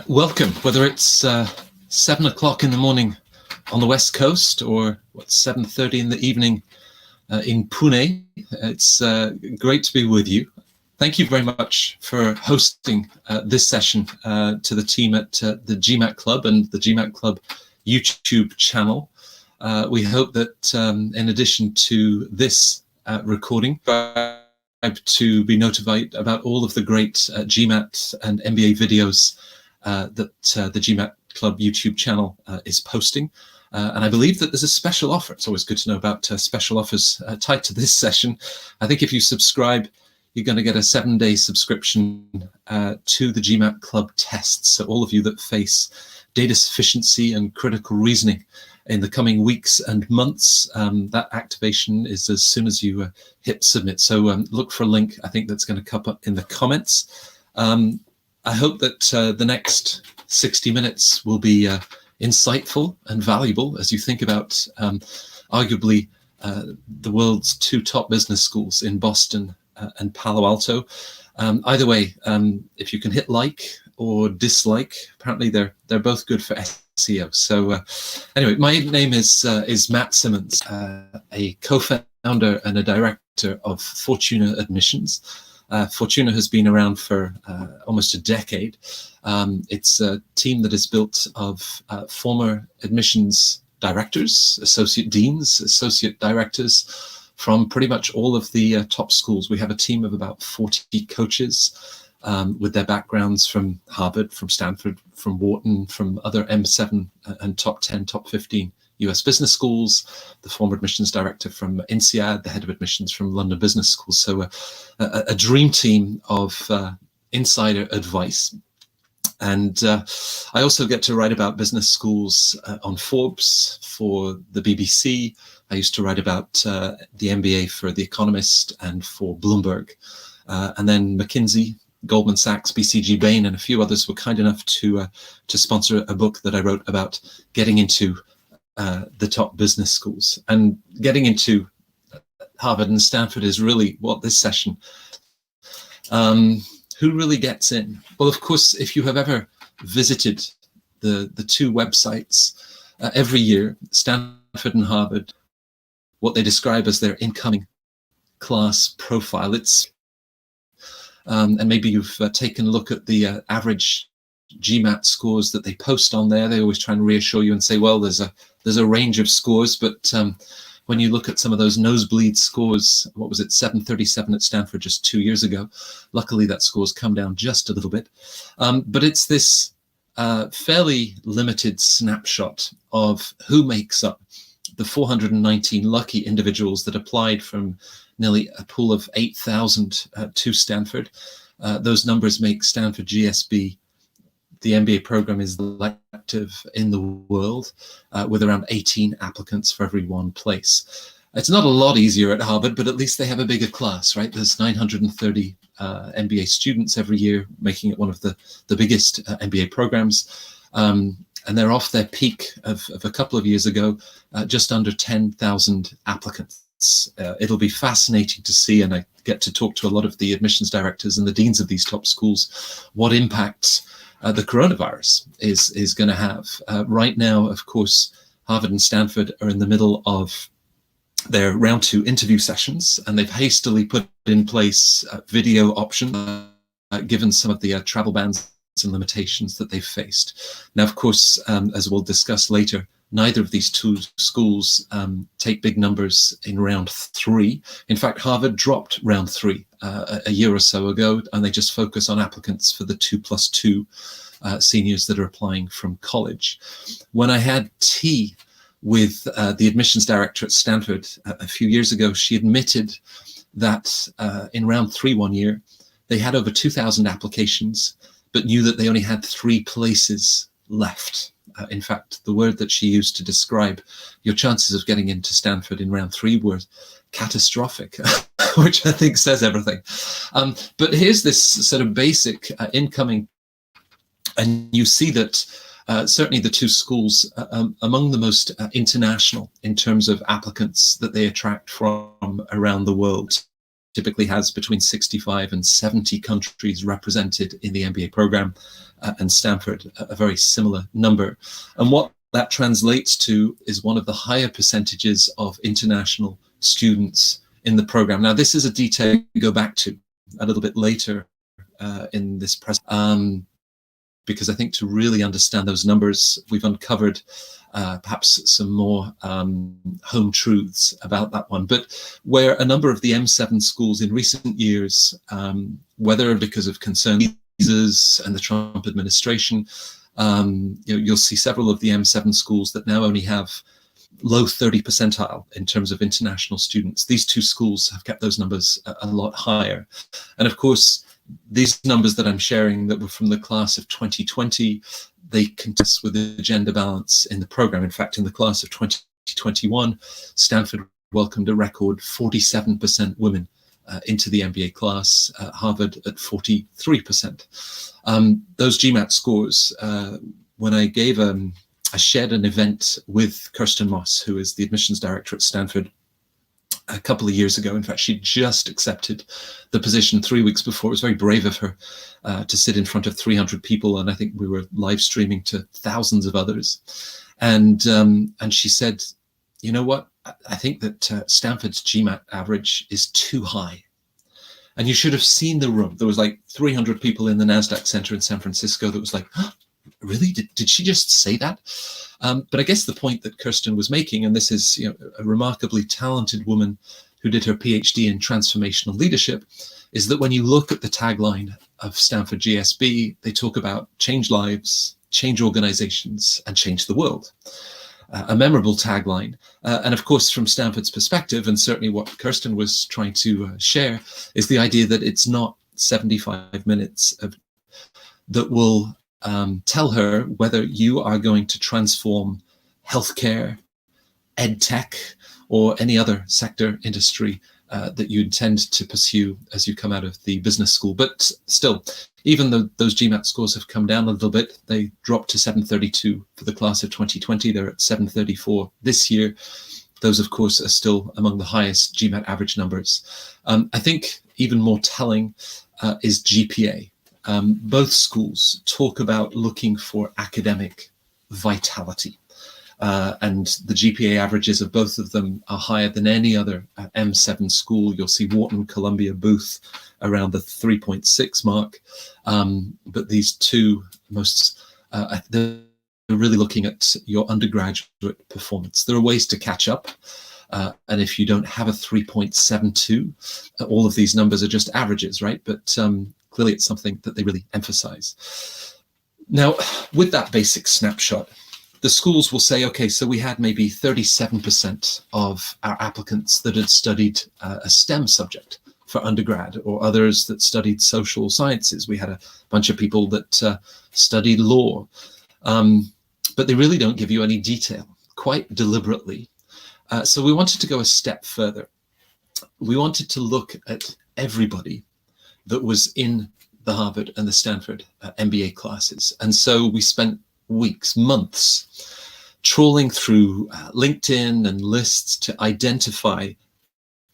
Welcome, whether it's 7 o'clock in the morning on the West Coast or 7:30 in the evening in Pune. It's great to be with you. Thank you very much for hosting this session to the team at the Gmat Club and the Gmat Club YouTube channel. We hope that in addition to this recording, to be notified about all of the great Gmat and MBA videos that the Gmat Club YouTube channel is posting. And I believe that there's a special offer. It's always good to know about special offers tied to this session. I think if you subscribe, you're going to get a 7-day subscription to the Gmat Club tests. So all of you that face data sufficiency and critical reasoning in the coming weeks and months, that activation is as soon as you hit submit. So look for a link, I think that's going to come up in the comments. I hope that the next 60 minutes will be insightful and valuable as you think about arguably the world's two top business schools in Boston and Palo Alto. Either way, if you can hit like or dislike, apparently they're both good for SEO. So anyway, my name is Matt Symonds, a co-founder and a director of Fortuna Admissions. Fortuna has been around for almost a decade. It's a team that is built of former admissions directors, associate deans, associate directors from pretty much all of the top schools. We have a team of about 40 coaches with their backgrounds from Harvard, from Stanford, from Wharton, from other M7 and top 10, top 15 US business schools, the former admissions director from INSEAD, the head of admissions from London Business School. So a dream team of insider advice. And I also get to write about business schools on Forbes for the BBC. I used to write about the MBA for The Economist and for Bloomberg. And then McKinsey, Goldman Sachs, BCG, Bain, and a few others were kind enough to sponsor a book that I wrote about getting into the top business schools. And getting into Harvard and Stanford is really what this session. Who really gets in? Well, of course, if you have ever visited the two websites every year, Stanford and Harvard, what they describe as their incoming class profile, it's and maybe you've taken a look at the average Gmat scores that they post on there. They always try and reassure you and say, well, there's a range of scores, but when you look at some of those nosebleed scores, what was it, 737 at Stanford just 2 years ago? Luckily, that score's come down just a little bit. But it's this fairly limited snapshot of who makes up the 419 lucky individuals that applied from nearly a pool of 8,000 to Stanford. Those numbers make Stanford GSB the MBA program is elective in the world, with around 18 applicants for every one place. It's not a lot easier at Harvard, but at least they have a bigger class, right? There's 930 MBA students every year, making it one of the biggest MBA programs. And they're off their peak of a couple of years ago, just under 10,000 applicants. It'll be fascinating to see, and I get to talk to a lot of the admissions directors and the deans of these top schools, what impacts the coronavirus is going to have. Right now, of course, Harvard and Stanford are in the middle of their round 2 interview sessions, and they've hastily put in place video options, given some of the travel bans and limitations that they've faced. Now, of course, as we'll discuss later, neither of these two schools take big numbers in round 3. In fact, Harvard dropped round 3 a year or so ago, and they just focus on applicants for the 2+2 seniors that are applying from college. When I had tea with the admissions director at Stanford a few years ago, she admitted that in round 3 one year, they had over 2,000 applications, but knew that they only had 3 places left. In fact, the word that she used to describe your chances of getting into Stanford in round 3 were catastrophic, which I think says everything. But here's this sort of basic incoming, and you see that certainly the two schools among the most international in terms of applicants that they attract from around the world. typically has between 65 and 70 countries represented in the MBA program, and Stanford a very similar number. And what that translates to is one of the higher percentages of international students in the program. Now, this is a detail we go back to a little bit later in this presentation, because I think to really understand those numbers, we've uncovered perhaps some more home truths about that one. But where a number of the M7 schools in recent years, whether because of concerned visas and the Trump administration, you'll see several of the M7 schools that now only have low 30 percentile in terms of international students. These two schools have kept those numbers a lot higher. And of course, these numbers that I'm sharing that were from the class of 2020, they contest with the gender balance in the program. In fact, in the class of 2021, Stanford welcomed a record 47% women into the MBA class, Harvard at 43%. Those Gmat scores, when I gave I shared an event with Kirsten Moss, who is the admissions director at Stanford, a couple of years ago. In fact, she just accepted the position 3 weeks before. It was very brave of her to sit in front of 300 people, and I think we were live streaming to thousands of others. And she said, you know what? I think that Stanford's Gmat average is too high. And you should have seen the room. There was like 300 people in the NASDAQ Center in San Francisco that was like, huh, really? Did she just say that? But I guess the point that Kirsten was making, and this is a remarkably talented woman who did her PhD in transformational leadership, is that when you look at the tagline of Stanford GSB, they talk about change lives, change organizations, and change the world. A memorable tagline. And of course, from Stanford's perspective, and certainly what Kirsten was trying to share, is the idea that it's not 75 minutes that will tell her whether you are going to transform healthcare, ed tech, or any other sector industry that you intend to pursue as you come out of the business school. But still, even though those Gmat scores have come down a little bit, they dropped to 732 for the class of 2020. They're at 734 this year. Those, of course, are still among the highest Gmat average numbers. I think even more telling is GPA. Both schools talk about looking for academic vitality. And the GPA averages of both of them are higher than any other M7 school. You'll see Wharton, Columbia, Booth around the 3.6 mark. But these two they're really looking at your undergraduate performance. There are ways to catch up. And if you don't have a 3.72, all of these numbers are just averages, right? But clearly it's something that they really emphasize. Now, with that basic snapshot, the schools will say, okay, so we had maybe 37% of our applicants that had studied a STEM subject for undergrad, or others that studied social sciences. We had a bunch of people that studied law, but they really don't give you any detail, quite deliberately. So we wanted to go a step further. We wanted to look at everybody that was in the Harvard and the Stanford MBA classes. And so we spent weeks, months, trawling through LinkedIn and lists to identify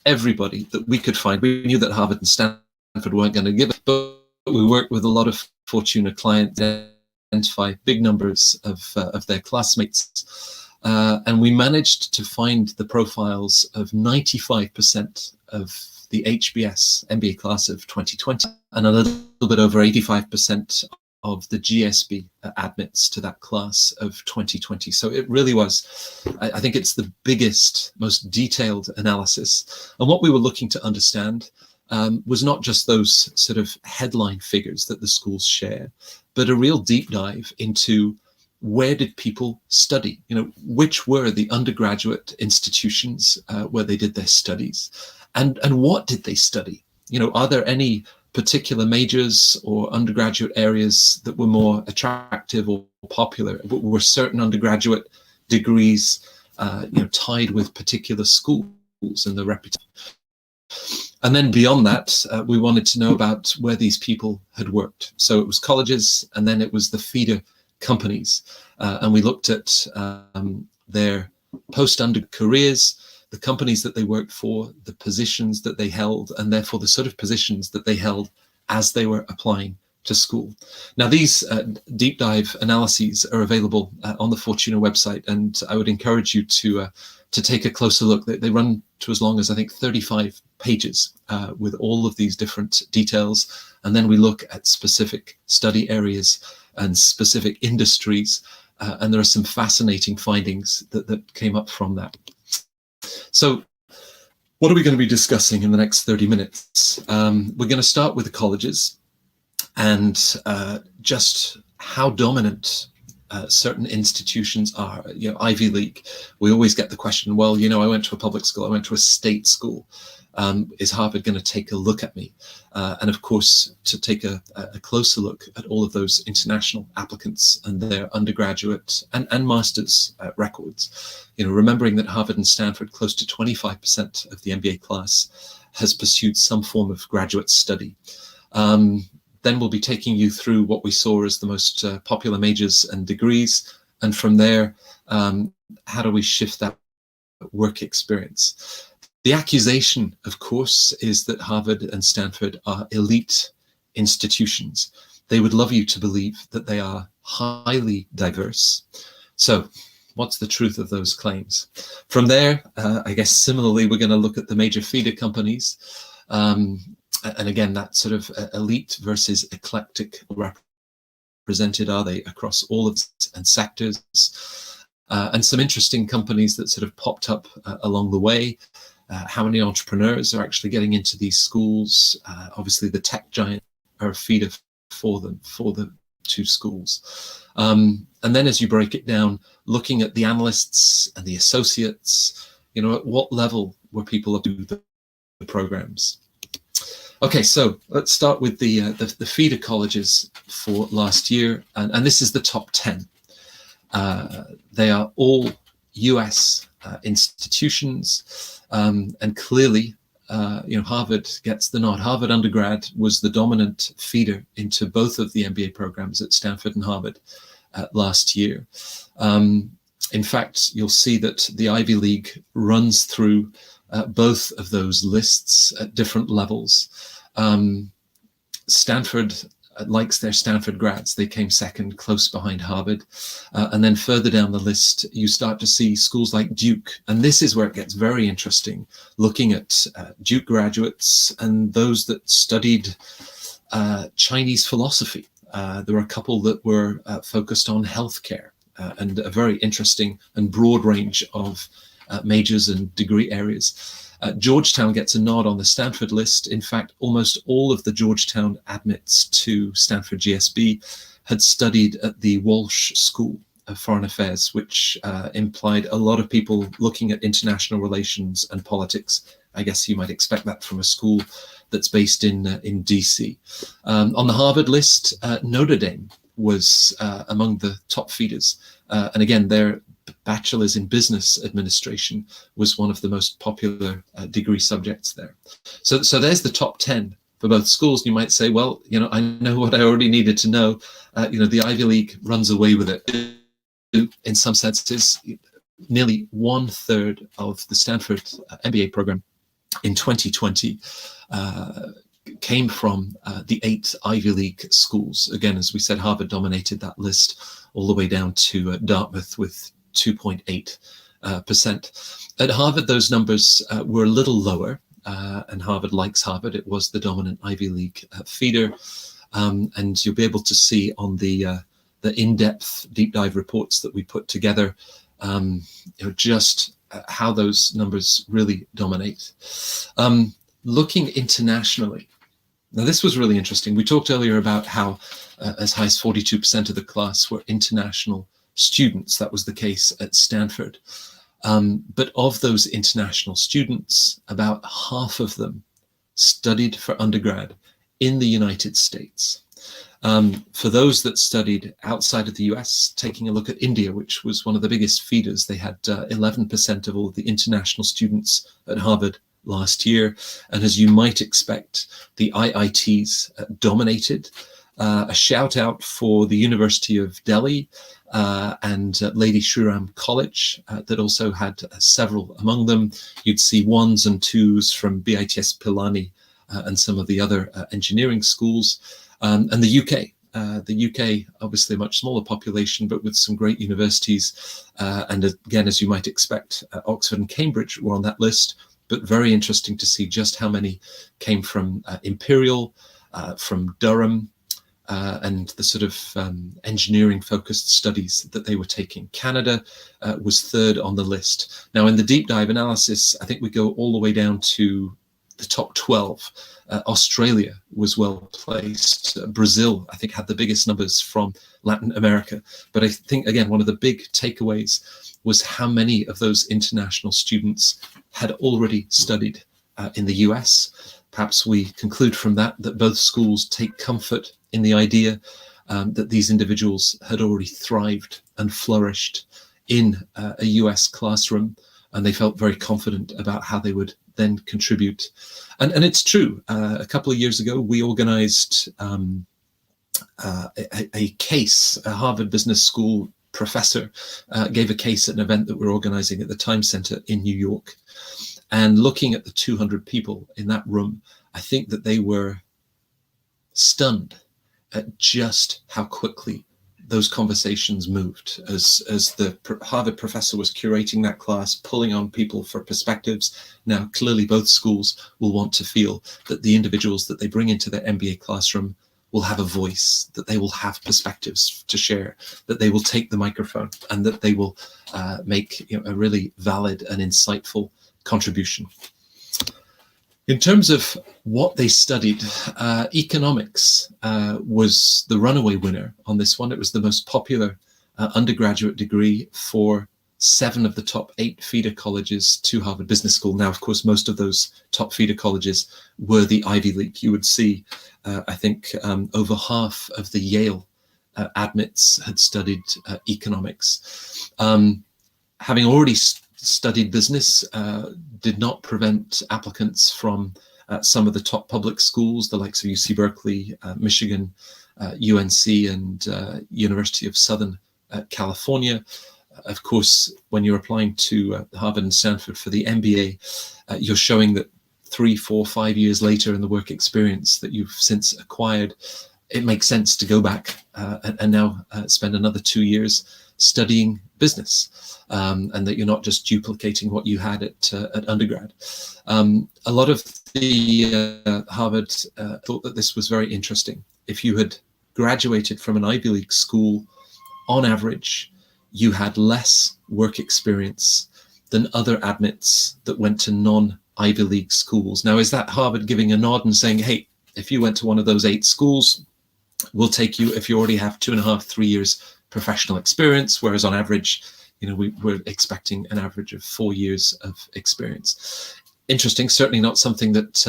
everybody that we could find. We knew that Harvard and Stanford weren't going to give it, but we worked with a lot of Fortuna clients to identify big numbers of their classmates. And we managed to find the profiles of 95% of the HBS MBA class of 2020, and a little bit over 85% of the GSB admits to that class of 2020. So it really was, I think it's the biggest, most detailed analysis. And what we were looking to understand was not just those sort of headline figures that the schools share, but a real deep dive into where did people study? Which were the undergraduate institutions where they did their studies, and what did they study? Are there any particular majors or undergraduate areas that were more attractive or popular? Were certain undergraduate degrees, tied with particular schools and the reputation? And then beyond that, we wanted to know about where these people had worked. So it was colleges, and then it was the feeder companies. And we looked at their post-under careers. the companies that they worked for, the positions that they held, and therefore the sort of positions that they held as they were applying to school. Now, these deep dive analyses are available on the Fortuna website, and I would encourage you to take a closer look. They run to as long as, I think, 35 pages with all of these different details. And then we look at specific study areas and specific industries. And there are some fascinating findings that came up from that. So what are we going to be discussing in the next 30 minutes? We're going to start with the colleges and just how dominant certain institutions are. Ivy League, we always get the question, well, I went to a public school, I went to a state school. Is Harvard going to take a look at me? And of course, to take a closer look at all of those international applicants and their undergraduate and master's records. Remembering that Harvard and Stanford, close to 25% of the MBA class has pursued some form of graduate study. Then we'll be taking you through what we saw as the most popular majors and degrees. And from there, how do we shift that work experience? The accusation, of course, is that Harvard and Stanford are elite institutions. They would love you to believe that they are highly diverse. So what's the truth of those claims? From there, I guess similarly, we're going to look at the major feeder companies. And again, that sort of elite versus eclectic represented, are they across all of and sectors? And some interesting companies that sort of popped up along the way. How many entrepreneurs are actually getting into these schools? Obviously, the tech giant are a feeder for them, for the two schools. And then as you break it down, looking at the analysts and the associates, at what level were people up to the programs? Okay, so let's start with the feeder colleges for last year. And this is the top 10. They are all US institutions. And clearly, Harvard gets the nod. Harvard undergrad was the dominant feeder into both of the MBA programs at Stanford and Harvard last year. In fact, you'll see that the Ivy League runs through both of those lists at different levels. Stanford likes their Stanford grads. They came second, close behind Harvard. And then further down the list, you start to see schools like Duke. And this is where it gets very interesting, looking at Duke graduates and those that studied Chinese philosophy. There were a couple that were focused on healthcare and a very interesting and broad range of majors and degree areas. Georgetown gets a nod on the Stanford list. In fact, almost all of the Georgetown admits to Stanford GSB had studied at the Walsh School of Foreign Affairs, which implied a lot of people looking at international relations and politics. I guess you might expect that from a school that's based in DC. On the Harvard list, Notre Dame was among the top feeders. And again, their bachelor's in business administration was one of the most popular degree subjects there. So there's the top 10 for both schools. You might say, well, I know what I already needed to know. The Ivy League runs away with it. In some senses, nearly 1/3 of the Stanford MBA program in 2020 came from the 8 Ivy League schools. Again, as we said, Harvard dominated that list all the way down to Dartmouth with 2.8%. At Harvard, those numbers were a little lower, and Harvard likes Harvard. It was the dominant Ivy League feeder, and you'll be able to see on the in-depth deep dive reports that we put together, just how those numbers really dominate. Looking internationally, now this was really interesting. We talked earlier about how as high as 42% of the class were international students. That was the case at Stanford. But of those international students, about half of them studied for undergrad in the United States. For those that studied outside of the US, taking a look at India, which was one of the biggest feeders, they had 11% of all of the international students at Harvard last year. And as you might expect, the IITs dominated. A shout out for the University of Delhi, and Lady Shriram College that also had several among them. You'd see 1s and 2s from BITS Pilani and some of the other engineering schools, and the UK. The UK, obviously a much smaller population, but with some great universities. And again, as you might expect, Oxford and Cambridge were on that list, but very interesting to see just how many came from Imperial, from Durham, and the sort of engineering focused studies that they were taking. Canada was 3rd on the list. Now in the deep dive analysis, I think we go all the way down to the top 12. Australia was well placed. Brazil, I think, had the biggest numbers from Latin America. But I think, again, one of the big takeaways was how many of those international students had already studied in the US. Perhaps we conclude from that that both schools take comfort in the idea that these individuals had already thrived and flourished in a US classroom, and they felt very confident about how they would then contribute. And it's true. A couple of years ago, we organized a case. A Harvard Business School professor gave a case at an event that we're organizing at the Time Center in New York. And looking at the 200 people in that room, I think that they were stunned at just how quickly those conversations moved as the Harvard professor was curating that class, pulling on people for perspectives. Now, clearly both schools will want to feel that the individuals that they bring into their MBA classroom will have a voice, that they will have perspectives to share, that they will take the microphone, and that they will make a really valid and insightful contribution. In terms of what they studied, economics was the runaway winner on this one. It was the most popular undergraduate degree for 7 of the top 8 feeder colleges to Harvard Business School. Now, of course, most of those top feeder colleges were the Ivy League. You would see, I think, over half of the Yale admits had studied economics. Having already studied business did not prevent applicants from some of the top public schools, the likes of UC Berkeley, Michigan, UNC, and University of Southern California. Of course, when you're applying to Harvard and Stanford for the MBA, you're showing that 3, 4, 5 years later in the work experience that you've since acquired, it makes sense to go back and now spend another 2 years studying business, and that you're not just duplicating what you had at undergrad. A lot of the Harvard thought that this was very interesting. If you had graduated from an Ivy League school, on average, you had less work experience than other admits that went to non-Ivy League schools. Now, is that Harvard giving a nod and saying, hey, if you went to one of those 8 schools, we'll take you if you already have 2.5, 3 years professional experience, whereas on average, we're expecting an average of 4 years of experience. Interesting, certainly not something that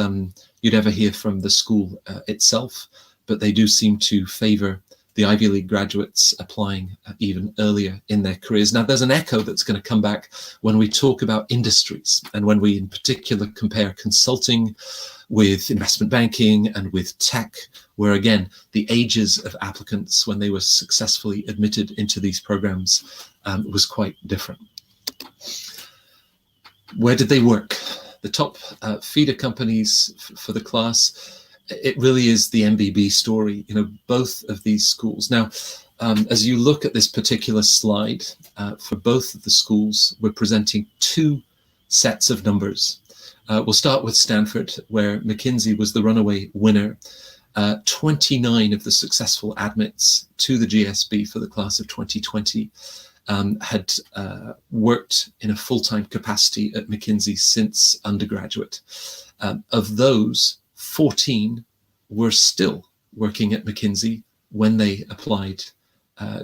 you'd ever hear from the school itself, but they do seem to favor the Ivy League graduates applying even earlier in their careers. Now, there's an echo that's going to come back when we talk about industries, and when we in particular compare consulting with investment banking and with tech, where again, the ages of applicants when they were successfully admitted into these programs was quite different. Where did they work? The top feeder companies for the class, it really is the MBB story, both of these schools. Now, as you look at this particular slide, for both of the schools, we're presenting 2 sets of numbers. We'll start with Stanford, where McKinsey was the runaway winner. 29 of the successful admits to the GSB for the class of 2020 had worked in a full-time capacity at McKinsey since undergraduate. Of those, 14 were still working at McKinsey when they applied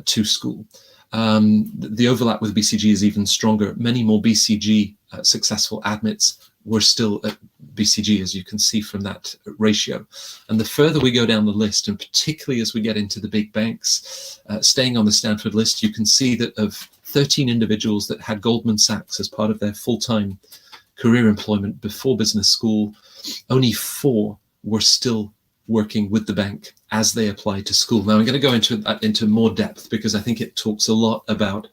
to school. The overlap with BCG is even stronger. Many more BCG successful admits were still at BCG, as you can see from that ratio. And the further we go down the list, and particularly as we get into the big banks, staying on the Stanford list, you can see that of 13 individuals that had Goldman Sachs as part of their full-time career employment before business school, only 4 were still working with the bank as they apply to school. Now, I'm going to go into more depth because I think it talks a lot about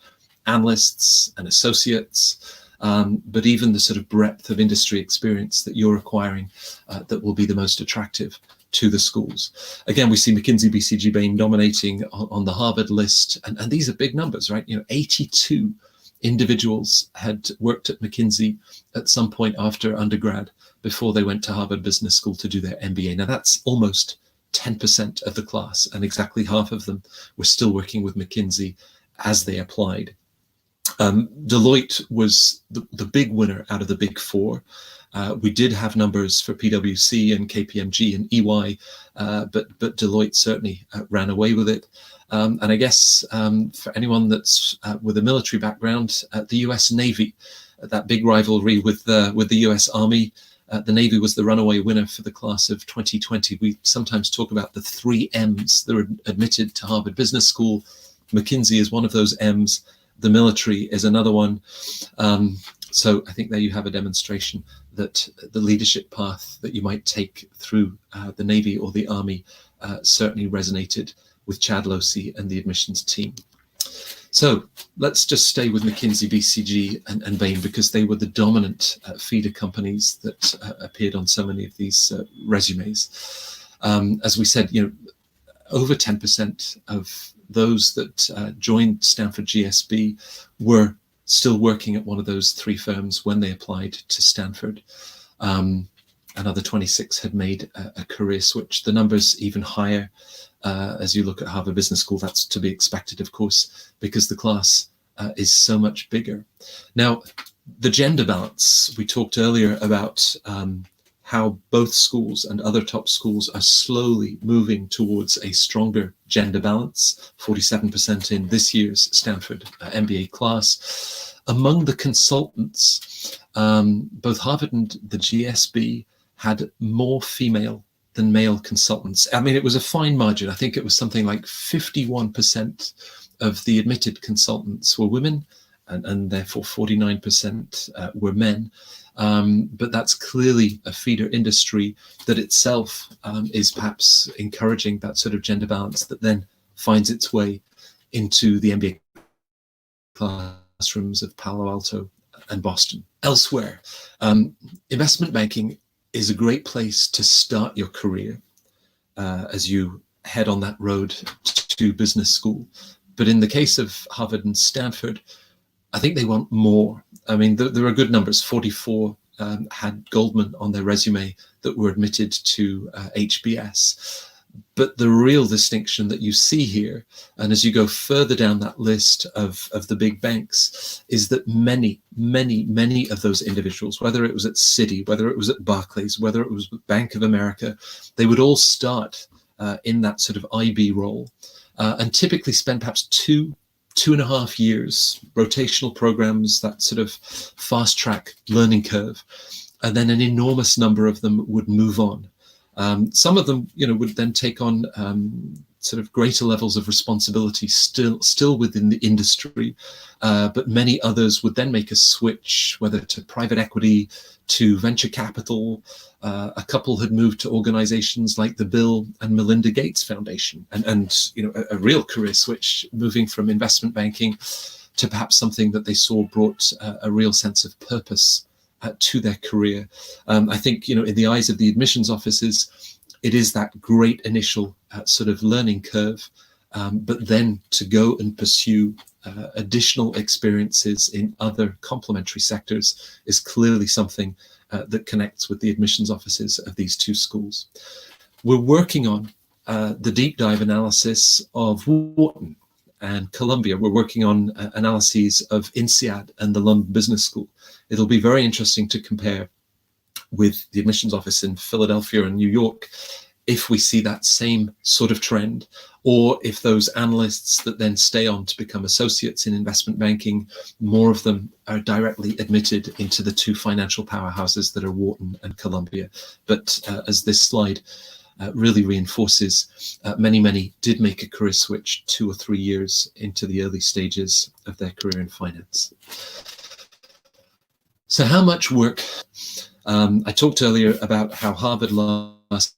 analysts and associates, but even the sort of breadth of industry experience that you're acquiring that will be the most attractive to the schools. Again, we see McKinsey, BCG, Bain dominating on the Harvard list, and these are big numbers, right? 82 individuals had worked at McKinsey at some point after undergrad before they went to Harvard Business School to do their MBA. Now that's almost 10% of the class, and exactly half of them were still working with McKinsey as they applied. Deloitte was the big winner out of the big four. We did have numbers for PwC and KPMG and EY, but Deloitte certainly ran away with it. And I guess for anyone that's with a military background, the US Navy, that big rivalry with the US Army, the Navy was the runaway winner for the class of 2020. We sometimes talk about the 3 M's that were admitted to Harvard Business School. McKinsey is one of those M's. The military is another one. So I think there you have a demonstration that the leadership path that you might take through the Navy or the Army certainly resonated with Chad Losey and the admissions team. So let's just stay with McKinsey, BCG, and Bain, because they were the dominant feeder companies that appeared on so many of these resumes. As we said, over 10% of those that joined Stanford GSB were still working at one of those 3 firms when they applied to Stanford. Another 26 had made a career switch. The number's even higher as you look at Harvard Business School. That's to be expected, of course, because the class is so much bigger. Now, the gender balance, we talked earlier about how both schools and other top schools are slowly moving towards a stronger gender balance, 47% in this year's Stanford MBA class. Among the consultants, both Harvard and the GSB had more female than male consultants. I mean, it was a fine margin. I think it was something like 51% of the admitted consultants were women, and therefore 49% were men. But that's clearly a feeder industry that itself is perhaps encouraging that sort of gender balance that then finds its way into the MBA classrooms of Palo Alto and Boston. Elsewhere, investment banking is a great place to start your career as you head on that road to business school. But in the case of Harvard and Stanford, I think they want more. I mean, there are good numbers. 44 had Goldman on their resume that were admitted to HBS. But the real distinction that you see here, and as you go further down that list of the big banks, is that many of those individuals, whether it was at Citi, whether it was at Barclays, whether it was Bank of America, they would all start in that sort of IB role and typically spend perhaps 2.5 years, rotational programs, that sort of fast track learning curve. And then an enormous number of them would move on. Some of them, would then take on sort of greater levels of responsibility still within the industry, but many others would then make a switch, whether to private equity, to venture capital. A couple had moved to organizations like the Bill and Melinda Gates Foundation, and a real career switch, moving from investment banking to perhaps something that they saw brought a real sense of purpose to their career. I think, in the eyes of the admissions offices, it is that great initial sort of learning curve, but then to go and pursue additional experiences in other complementary sectors is clearly something that connects with the admissions offices of these 2 schools. We're working on the deep dive analysis of Wharton and Columbia. We're working on analyses of INSEAD and the London Business School. It'll be very interesting to compare with the admissions office in Philadelphia and New York if we see that same sort of trend, or if those analysts that then stay on to become associates in investment banking, more of them are directly admitted into the 2 financial powerhouses that are Wharton and Columbia. But as this slide really reinforces, many did make a career switch 2 or 3 years into the early stages of their career in finance. So how much work? I talked earlier about how Harvard last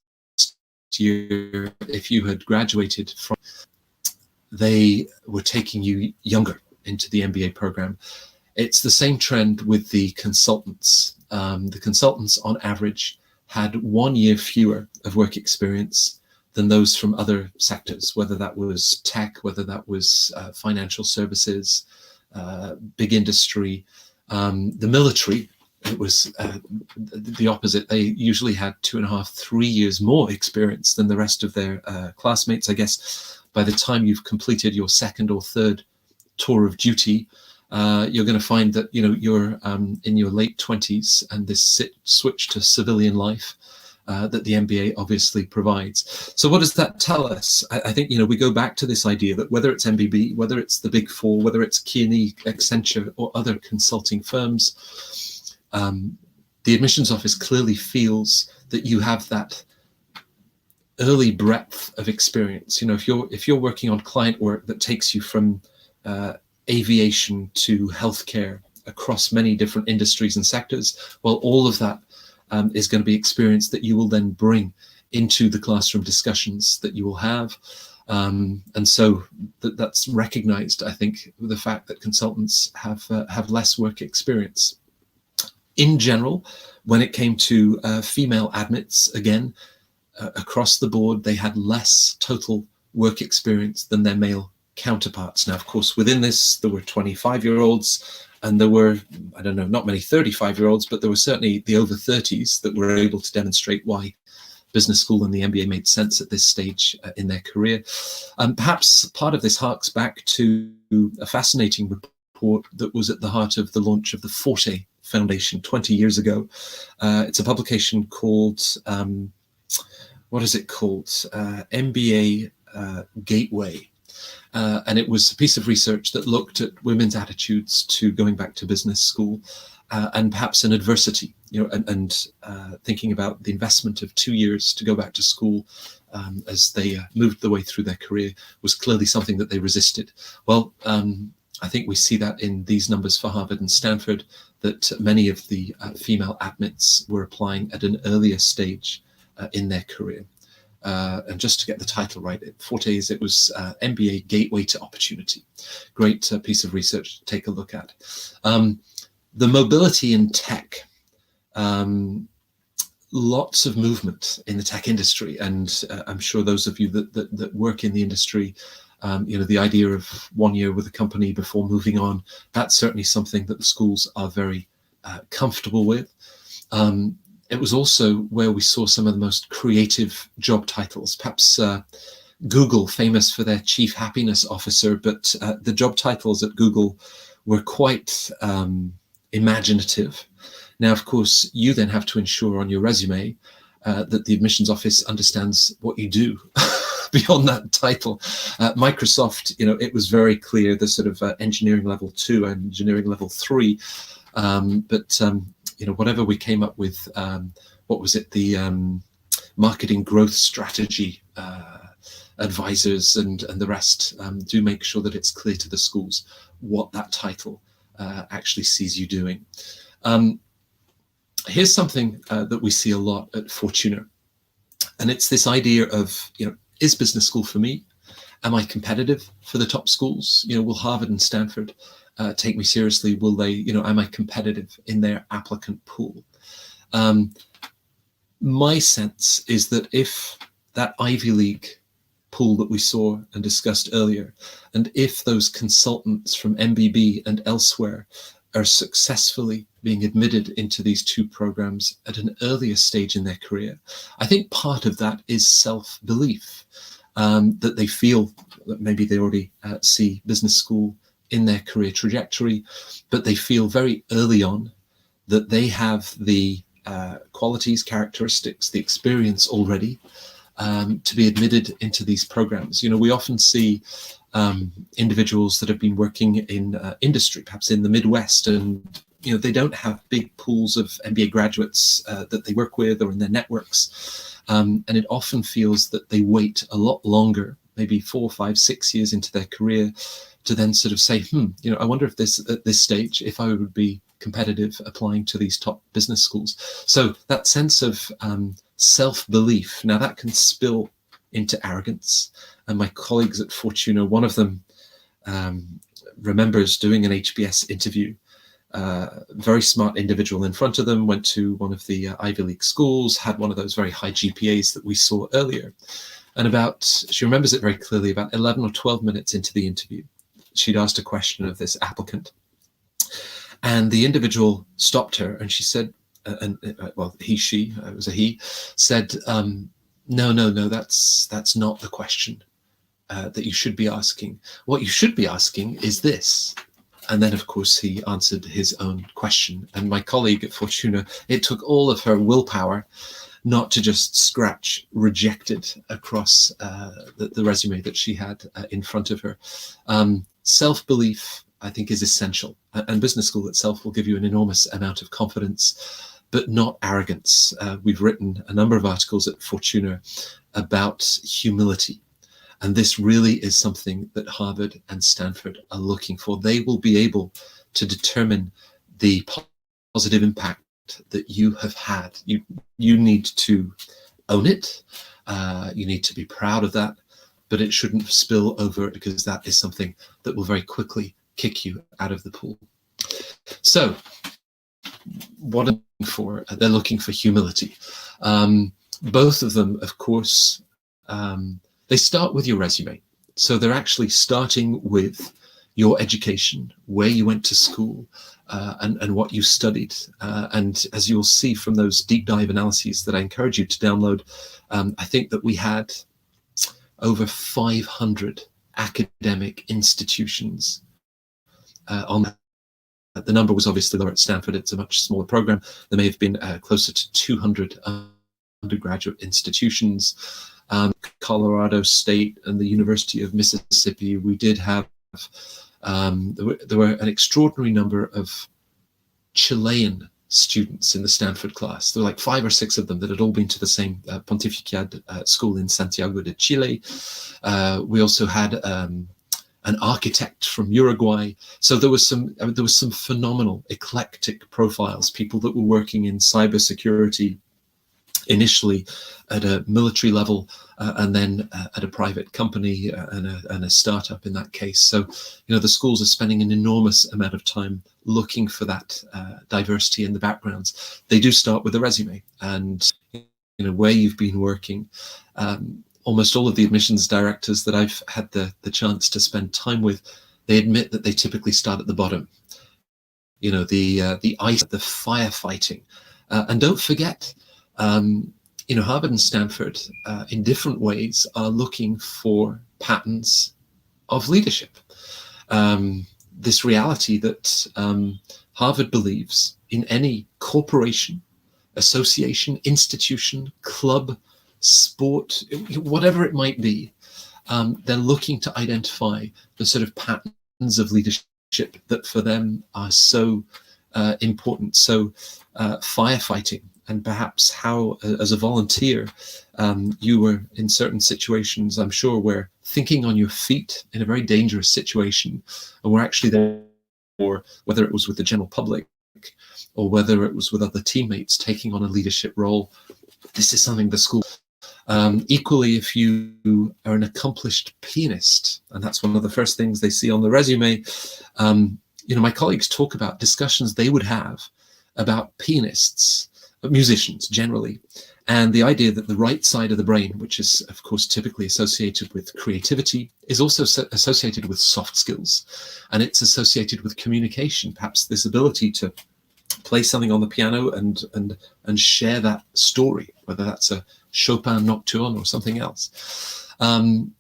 year, if you had graduated from, they were taking you younger into the MBA program. It's the same trend with the consultants. The consultants on average had 1 year fewer of work experience than those from other sectors, whether that was tech, whether that was financial services, big industry, the military. It was the opposite. They usually had 2.5, 3 years more experience than the rest of their classmates. I guess by the time you've completed your second or third tour of duty, you're going to find that you're in your late 20s, and this switch to civilian life that the MBA obviously provides. So what does that tell us? I think we go back to this idea that whether it's MBB, whether it's the Big Four, whether it's Kearney, Accenture, or other consulting firms, the admissions office clearly feels that you have that early breadth of experience. If you're working on client work that takes you from aviation to healthcare across many different industries and sectors, well, all of that is going to be experience that you will then bring into the classroom discussions that you will have. And so that's recognized, I think, the fact that consultants have less work experience. In general, when it came to female admits, again, across the board, they had less total work experience than their male counterparts. Now, of course, within this, there were 25-year-olds, and there were, I don't know, not many 35-year-olds, but there were certainly the over 30s that were able to demonstrate why business school and the MBA made sense at this stage in their career. Perhaps part of this harks back to a fascinating report that was at the heart of the launch of the Forte Foundation 20 years ago. It's a publication called, what is it called? MBA Gateway. And it was a piece of research that looked at women's attitudes to going back to business school, and perhaps an adversity, and thinking about the investment of 2 years to go back to school as they moved their way through their career was clearly something that they resisted. Well, I think we see that in these numbers for Harvard and Stanford, that many of the female admits were applying at an earlier stage in their career. And just to get the title right, at Fortes, it was MBA Gateway to Opportunity. Great piece of research to take a look at. The mobility in tech, lots of movement in the tech industry. And I'm sure those of you that work in the industry, the idea of 1 year with a company before moving on, that's certainly something that the schools are very comfortable with. It was also where we saw some of the most creative job titles. Perhaps Google, famous for their chief happiness officer, but the job titles at Google were quite imaginative. Now, of course, you then have to ensure on your resume that the admissions office understands what you do beyond that title. Microsoft, it was very clear, the sort of engineering level 2 and engineering level 3, but whatever we came up with, what was it, the marketing growth strategy advisors and the rest, do make sure that it's clear to the schools what that title actually sees you doing. Here's something that we see a lot at Fortuna, and it's this idea of, is business school for me? Am I competitive for the top schools? Will Harvard and Stanford take me seriously? Will they, am I competitive in their applicant pool? My sense is that if that Ivy League pool that we saw and discussed earlier, and if those consultants from MBB and elsewhere are successfully being admitted into these two programs at an earlier stage in their career, I think part of that is self-belief, that they feel that maybe they already see business school in their career trajectory, but they feel very early on that they have the qualities, characteristics, the experience already to be admitted into these programs. We often see individuals that have been working in industry, perhaps in the Midwest, and they don't have big pools of MBA graduates that they work with or in their networks, and it often feels that they wait a lot longer, maybe 4, 5, 6 years into their career, to then sort of say, I wonder if at this stage, if I would be competitive applying to these top business schools. So that sense of self-belief. Now that can spill into arrogance. And my colleagues at Fortuna, one of them remembers doing an HBS interview. Very smart individual in front of them, went to one of the Ivy League schools, had one of those very high GPAs that we saw earlier. And she remembers it very clearly, about 11 or 12 minutes into the interview, she'd asked a question of this applicant. And the individual stopped her and she said, well, it was a he, said, no, that's not the question that you should be asking. What you should be asking is this. And then, of course, he answered his own question. And my colleague at Fortuna, it took all of her willpower not to just scratch rejected across the resume that she had in front of her. Self-belief, I think, is essential. And business school itself will give you an enormous amount of confidence, but not arrogance. We've written a number of articles at Fortuna about humility. And this really is something that Harvard and Stanford are looking for. They will be able to determine the positive impact that you have had. You need to own it. You need to be proud of that, but it shouldn't spill over, because that is something that will very quickly kick you out of the pool. So what are they looking for? They're looking for humility. Both of them, of course, they start with your resume. So they're actually starting with your education, where you went to school, and what you studied. And as you'll see from those deep dive analyses that I encourage you to download, I think that we had over 500 academic institutions on that. The number was obviously lower at Stanford. It's a much smaller program. There may have been closer to 200 undergraduate institutions. Colorado State and the University of Mississippi, we did have, there were an extraordinary number of Chilean students in the Stanford class. There were like 5 or 6 of them that had all been to the same Pontificia school in Santiago de Chile. We also had an architect from Uruguay. So there was some phenomenal eclectic profiles, people that were working in cybersecurity initially at a military level, and then at a private company and a startup in that case. So, the schools are spending an enormous amount of time looking for that diversity in the backgrounds. They do start with a resume and, where you've been working. Almost all of the admissions directors that I've had the chance to spend time with, they admit that they typically start at the bottom. The ice, the firefighting. And don't forget, Harvard and Stanford, in different ways, are looking for patterns of leadership. This reality that Harvard believes in any corporation, association, institution, club, sport, whatever it might be, they're looking to identify the sort of patterns of leadership that for them are so important. So firefighting, and perhaps how, as a volunteer, you were in certain situations, I'm sure, where thinking on your feet in a very dangerous situation, and we're actually there, or whether it was with the general public or whether it was with other teammates taking on a leadership role. This is something the school, equally, if you are an accomplished pianist, and that's one of the first things they see on the resume, my colleagues talk about discussions they would have about pianists, musicians generally, and the idea that the right side of the brain, which is of course typically associated with creativity, is also associated with soft skills, and it's associated with communication, perhaps this ability to play something on the piano and share that story, whether that's a Chopin nocturne or something else. And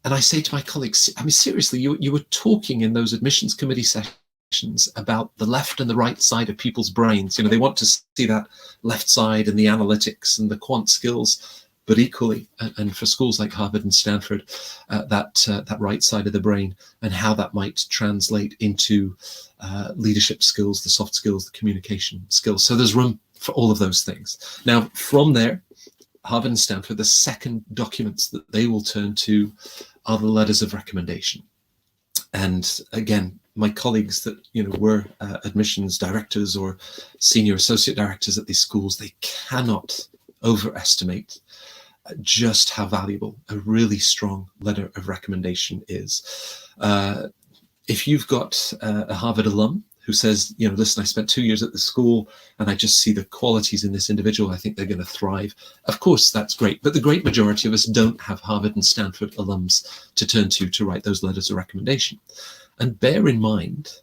I say to my colleagues, I mean, seriously, you were talking in those admissions committee sessions about the left and the right side of people's brains. They want to see that left side and the analytics and the quant skills, but equally, and for schools like Harvard and Stanford, that right side of the brain and how that might translate into leadership skills, the soft skills, the communication skills. So there's room for all of those things. Now, from there, Harvard and Stanford, the second documents that they will turn to are the letters of recommendation. And again, my colleagues that were admissions directors or senior associate directors at these schools, they cannot overestimate just how valuable a really strong letter of recommendation is. If you've got a Harvard alum who says, listen, I spent 2 years at the school and I just see the qualities in this individual, I think they're going to thrive. Of course, that's great. But the great majority of us don't have Harvard and Stanford alums to turn to write those letters of recommendation. And bear in mind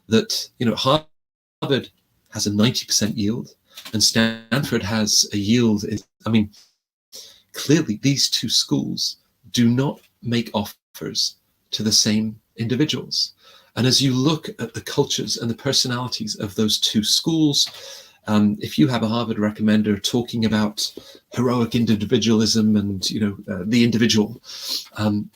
that, Harvard has a 90% yield and Stanford has a yield. Clearly, these two schools do not make offers to the same individuals. And as you look at the cultures and the personalities of those two schools, if you have a Harvard recommender talking about heroic individualism and the individual,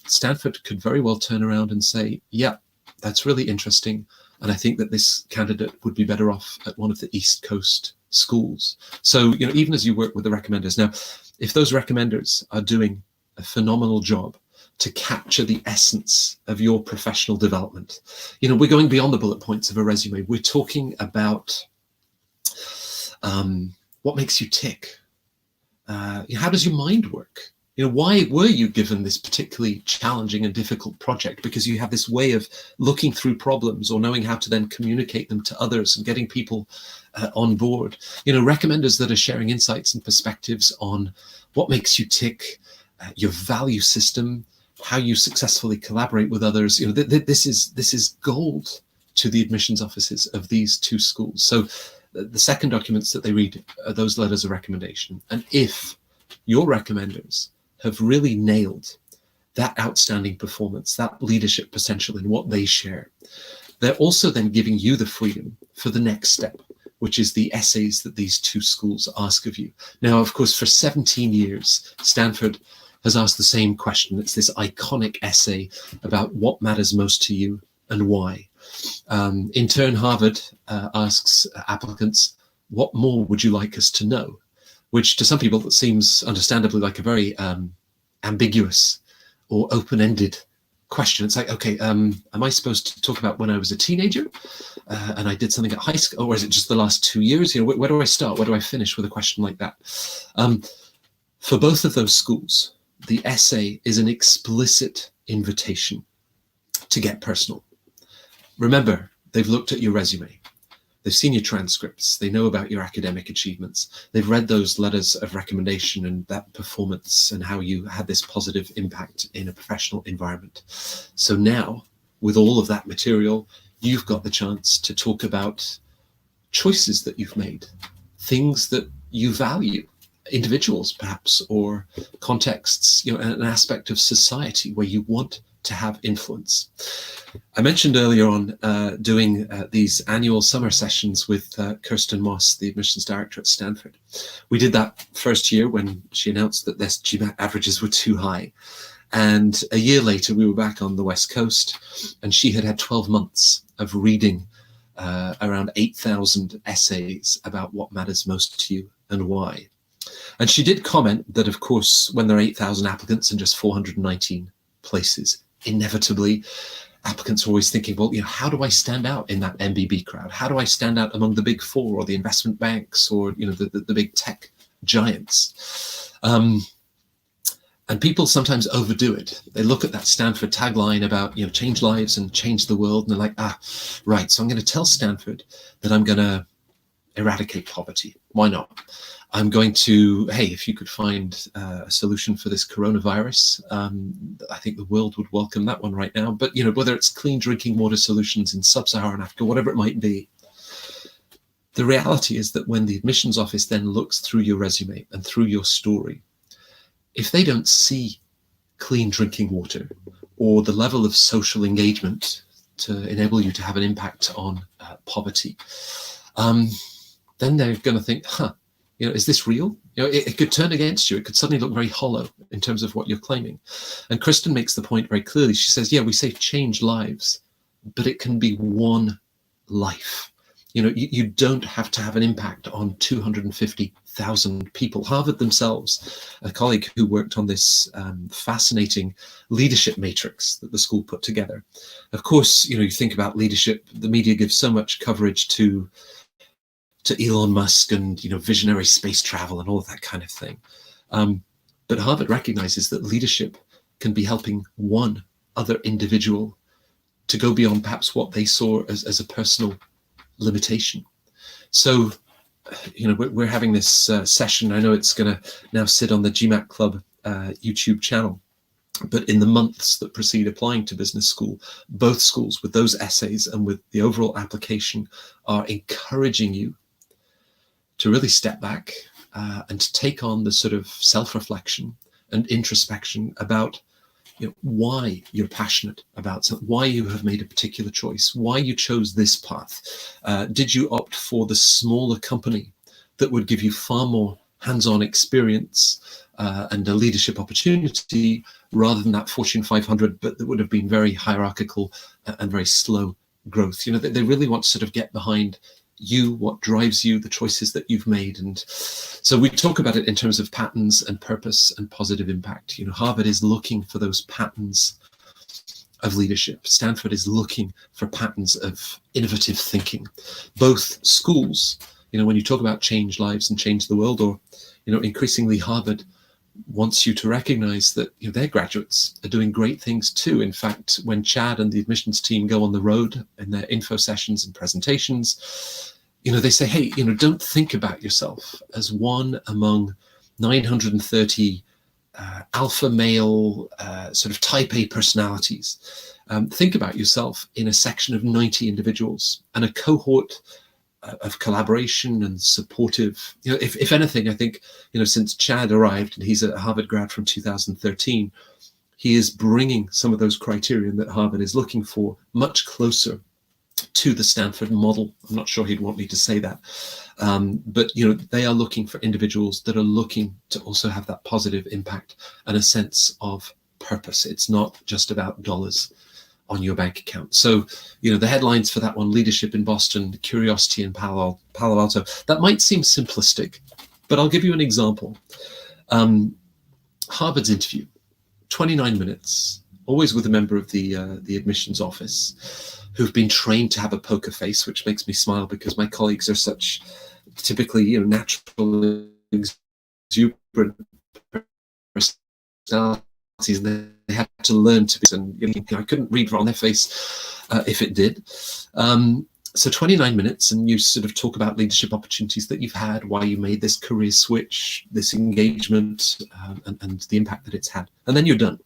Stanford could very well turn around and say, yeah, that's really interesting, and I think that this candidate would be better off at one of the East Coast schools. So even as you work with the recommenders, now if those recommenders are doing a phenomenal job to capture the essence of your professional development. We're going beyond the bullet points of a resume. We're talking about what makes you tick. How does your mind work? Why were you given this particularly challenging and difficult project? Because you have this way of looking through problems or knowing how to then communicate them to others and getting people on board. Recommenders that are sharing insights and perspectives on what makes you tick, your value system, how you successfully collaborate with others. This is gold to the admissions offices of these two schools. So the second documents that they read are those letters of recommendation. And if your recommenders have really nailed that outstanding performance, that leadership potential in what they share, they're also then giving you the freedom for the next step, which is the essays that these two schools ask of you. Now, of course, for 17 years, Stanford has asked the same question. It's this iconic essay about what matters most to you and why. In turn, Harvard asks applicants, what more would you like us to know? Which to some people it seems understandably like a very ambiguous or open-ended question. It's like, okay, am I supposed to talk about when I was a teenager and I did something at high school, or is it just the last 2 years? Where do I start? Where do I finish with a question like that? For both of those schools, the essay is an explicit invitation to get personal. Remember, they've looked at your resume. They've seen your transcripts. They know about your academic achievements. They've read those letters of recommendation and that performance and how you had this positive impact in a professional environment. So now, with all of that material, you've got the chance to talk about choices that you've made, things that you value, individuals perhaps, or contexts, an aspect of society where you want to have influence. I mentioned earlier on doing these annual summer sessions with Kirsten Moss, the admissions director at Stanford. We did that first year when she announced that their Gmat averages were too high. And a year later, we were back on the West Coast, and she had had 12 months of reading around 8,000 essays about what matters most to you and why. And she did comment that, of course, when there are 8,000 applicants and just 419 places, inevitably, applicants are always thinking, well, how do I stand out in that MBB crowd? How do I stand out among the big four or the investment banks or the big tech giants? And people sometimes overdo it. They look at that Stanford tagline about change lives and change the world, and they're like, right, so I'm going to tell Stanford that I'm going to eradicate poverty. Why not? I'm going to, hey, if you could find a solution for this coronavirus, I think the world would welcome that one right now. But, whether it's clean drinking water solutions in sub-Saharan Africa, whatever it might be, the reality is that when the admissions office then looks through your resume and through your story, if they don't see clean drinking water or the level of social engagement to enable you to have an impact on poverty, then they're going to think, is this real? It could turn against you. It could suddenly look very hollow in terms of what you're claiming. And Kristen makes the point very clearly. She says, yeah, we say change lives, but it can be one life. You don't have to have an impact on 250,000 people. Harvard themselves, a colleague who worked on this fascinating leadership matrix that the school put together. Of course, you think about leadership, the media gives so much coverage to to Elon Musk and, visionary space travel and all of that kind of thing. But Harvard recognizes that leadership can be helping one other individual to go beyond perhaps what they saw as a personal limitation. So, we're having this session. I know it's going to now sit on the Gmat Club YouTube channel. But in the months that precede applying to business school, both schools with those essays and with the overall application are encouraging you to really step back and to take on the sort of self-reflection and introspection about why you're passionate about something, why you have made a particular choice, why you chose this path. Did you opt for the smaller company that would give you far more hands-on experience and a leadership opportunity rather than that Fortune 500, but that would have been very hierarchical and very slow growth? They really want to sort of get behind you, what drives you, the choices that you've made. And so we talk about it in terms of patterns and purpose and positive impact. Harvard is looking for those patterns of leadership. Stanford is looking for patterns of innovative thinking. Both schools, when you talk about change lives and change the world, or, increasingly Harvard wants you to recognize that their graduates are doing great things too. In fact, when Chad and the admissions team go on the road in their info sessions and presentations, they say, hey, don't think about yourself as one among 930 alpha male sort of type A personalities. Think about yourself in a section of 90 individuals and a cohort of collaboration and supportive. If anything, I think, since Chad arrived, and he's a Harvard grad from 2013, he is bringing some of those criterion that Harvard is looking for much closer to the Stanford model. I'm not sure he'd want me to say that, but they are looking for individuals that are looking to also have that positive impact and a sense of purpose. It's not just about dollars on your bank account. So, the headlines for that one: leadership in Boston, curiosity in Palo Alto. That might seem simplistic, but I'll give you an example. Harvard's interview, 29 minutes, always with a member of the admissions office who've been trained to have a poker face, which makes me smile because my colleagues are such typically, natural, exuberant personalities, and they had to learn to be, and I couldn't read on their face if it did. So 29 minutes, and you sort of talk about leadership opportunities that you've had, why you made this career switch, this engagement, and the impact that it's had, and then you're done.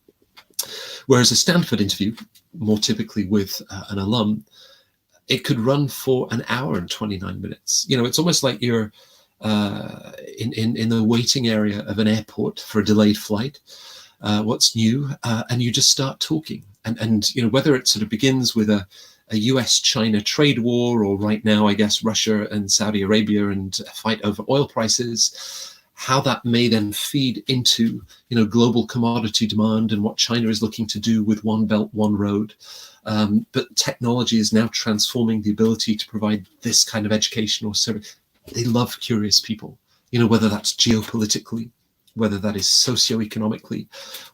Whereas a Stanford interview, more typically with an alum, it could run for an hour and 29 minutes. It's almost like you're in the waiting area of an airport for a delayed flight. What's new, and you just start talking, and whether it sort of begins with a US-China trade war, or right now, I guess, Russia and Saudi Arabia and a fight over oil prices, how that may then feed into global commodity demand and what China is looking to do with One Belt, One Road. But technology is now transforming the ability to provide this kind of education or service. They love curious people, whether that's geopolitically, whether that is socioeconomically,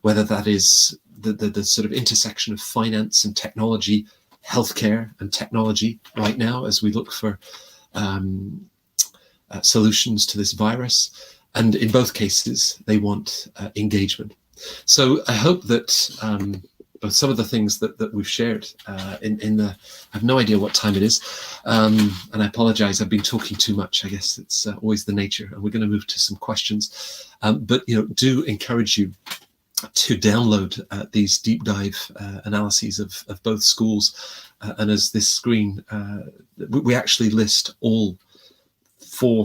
whether that is the sort of intersection of finance and technology, healthcare and technology right now as we look for solutions to this virus. And in both cases, they want engagement. So I hope that some of the things that we've shared in the, I have no idea what time it is, and I apologize, I've been talking too much. I guess it's always the nature, and we're going to move to some questions. But do encourage you to download these deep dive analyses of both schools. And as this screen, we actually list all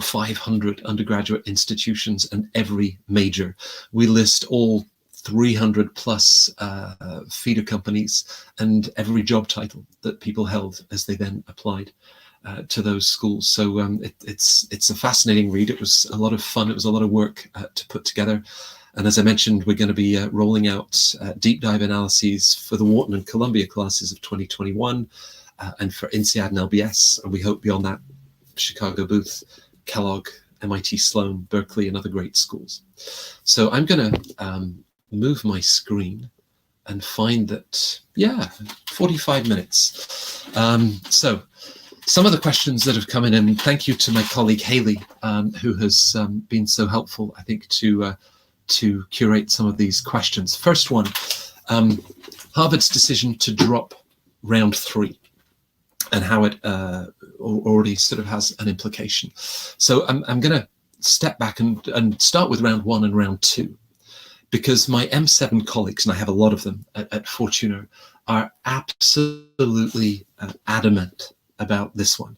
500 undergraduate institutions and every major. We list all 300 plus feeder companies and every job title that people held as they then applied to those schools. So it's a fascinating read. It was a lot of fun. It was a lot of work to put together. And as I mentioned, we're going to be rolling out deep dive analyses for the Wharton and Columbia classes of 2021 and for INSEAD and LBS. And we hope beyond that, Chicago Booth, Kellogg, MIT Sloan, Berkeley, and other great schools. So I'm going to move my screen and find that, 45 minutes. So some of the questions that have come in, and thank you to my colleague Haley, who has been so helpful, I think, to curate some of these questions. First one, Harvard's decision to drop round 3 and how it already sort of has an implication. So I'm going to step back and start with round 1 and round 2, because my M7 colleagues, and I have a lot of them at Fortuna, are absolutely adamant about this one.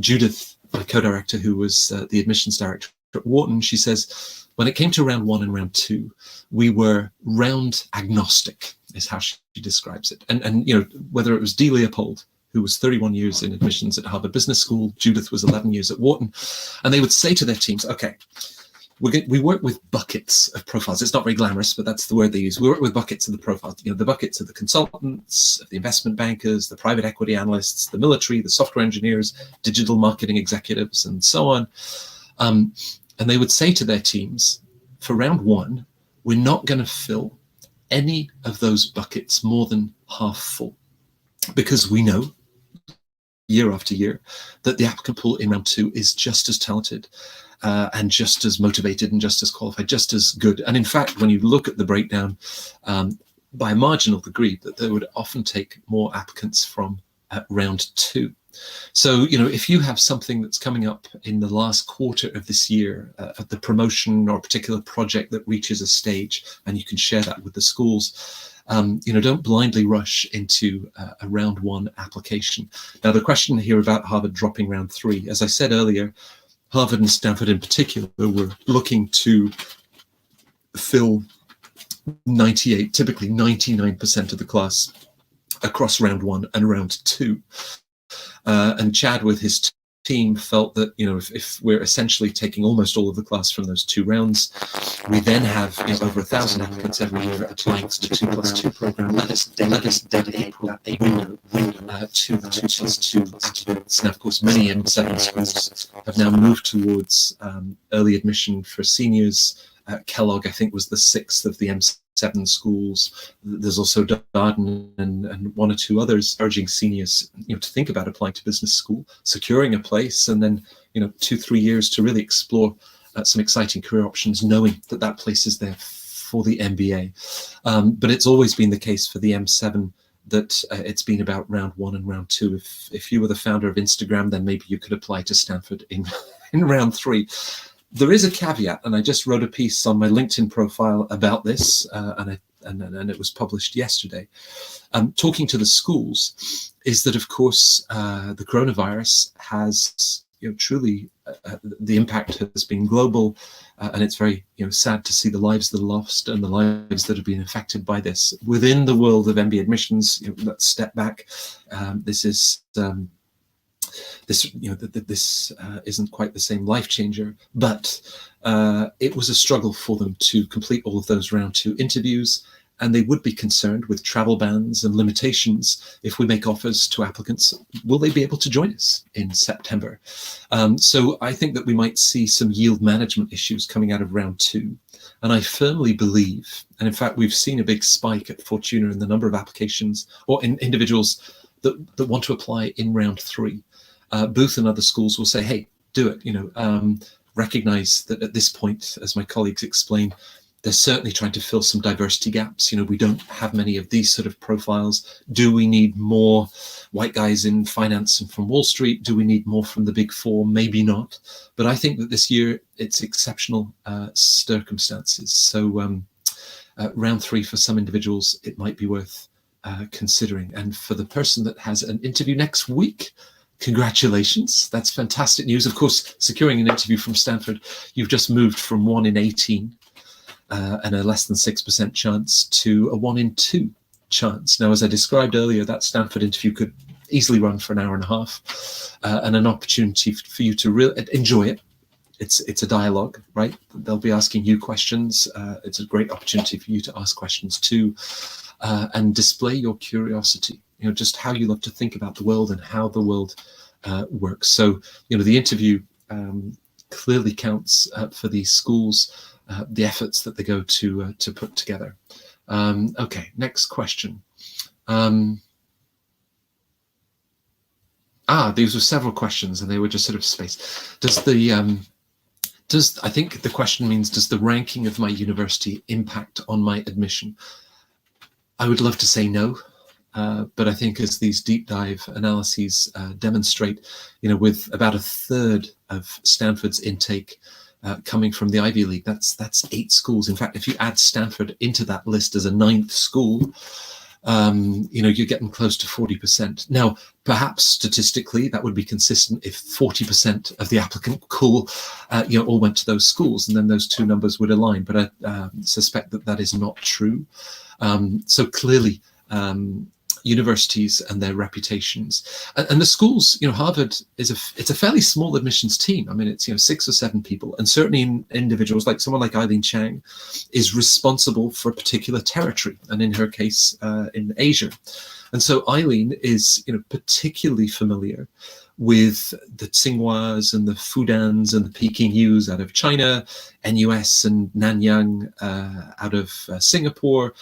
Judith, my co-director, who was the admissions director at Wharton, she says, when it came to round 1 and round 2, we were round agnostic, is how she describes it. And you know, whether it was Dee Leopold, who was 31 years in admissions at Harvard Business School, Judith was 11 years at Wharton, and they would say to their teams, okay, we work with buckets of profiles. It's not very glamorous, but that's the word they use. We work with buckets of the profiles. You know, the buckets of the consultants, of the investment bankers, the private equity analysts, the military, the software engineers, digital marketing executives, and so on. And they would say to their teams, for round 1, we're not going to fill any of those buckets more than half full, because we know year after year that the applicant pool in round 2 is just as talented and just as motivated and just as qualified, just as good. And in fact, when you look at the breakdown, by a marginal degree, that they would often take more applicants from round 2. So, you know, if you have something that's coming up in the last quarter of this year, the promotion or a particular project that reaches a stage, and you can share that with the schools, you know, don't blindly rush into a round 1 application. Now, the question here about Harvard dropping round 3, as I said earlier, Harvard and Stanford in particular were looking to fill 98, typically 99% of the class across round 1 and round 2. And Chad with his team felt that, you know, if we're essentially taking almost all of the class from those 2 rounds, we then have, you know, over 1,000 applicants every year applying to the 2+2 program. Let us dedicate that window to the 2+2 applicants. Now, of course, many M7 schools have now moved towards early admission for seniors. Kellogg, I think, was the 6th of the M7 schools. There's also Darden and 1 or 2 others urging seniors, you know, to think about applying to business school, securing a place, and then, you know, 2-3 years to really explore some exciting career options, knowing that that place is there for the MBA. But it's always been the case for the M7 that it's been about round 1 and round 2. If you were the founder of Instagram, then maybe you could apply to Stanford in round 3. There is a caveat, and I just wrote a piece on my LinkedIn profile about this, and it was published yesterday. Talking to the schools, is that of course the coronavirus has, you know, truly the impact has been global, and it's very, you know, sad to see the lives that are lost and the lives that have been affected by this. Within the world of MBA admissions, you know, let's step back. This is. This, you know, this isn't quite the same life changer, but it was a struggle for them to complete all of those round 2 interviews, and they would be concerned with travel bans and limitations. If we make offers to applicants, will they be able to join us in September? So I think that we might see some yield management issues coming out of round 2. And I firmly believe, and in fact, we've seen a big spike at Fortuna in the number of applications or in individuals that want to apply in round 3. Booth and other schools will say, hey, do it, you know, recognize that at this point, as my colleagues explained, they're certainly trying to fill some diversity gaps. You know, we don't have many of these sort of profiles. Do we need more white guys in finance and from Wall Street? Do we need more from the Big Four? Maybe not. But I think that this year it's exceptional circumstances. So round 3 for some individuals, it might be worth considering. And for the person that has an interview next week, congratulations. That's fantastic news. Of course, securing an interview from Stanford, you've just moved from 1 in 18 and a less than 6% chance to a 1 in 2 chance. Now, as I described earlier, that Stanford interview could easily run for an hour and a half, and an opportunity for you to really enjoy it. It's a dialogue, right? They'll be asking you questions. It's a great opportunity for you to ask questions too, and display your curiosity. You know, just how you love to think about the world and how the world works. So, you know, the interview clearly counts for these schools, the efforts that they go to put together. Okay, next question. These were several questions, and they were just sort of spaced. I think the question means, does the ranking of my university impact on my admission? I would love to say no, but I think as these deep dive analyses demonstrate, with about a third of Stanford's intake coming from the Ivy League, that's 8 schools. In fact, if you add Stanford into that list as a 9th school, you're getting close to 40%. Now, perhaps statistically, that would be consistent if 40% of the applicant pool, all went to those schools, and then those two numbers would align. But I suspect that is not true. So clearly, universities and their reputations, and the schools, Harvard it's a fairly small admissions team. I mean, it's 6 or 7 people, and certainly individuals like someone like Eileen Chang is responsible for a particular territory, and in her case, in Asia. And so Eileen is particularly familiar with the Tsinghuas and the Fudans and the Peking U's out of China, NUS and Nanyang out of Singapore,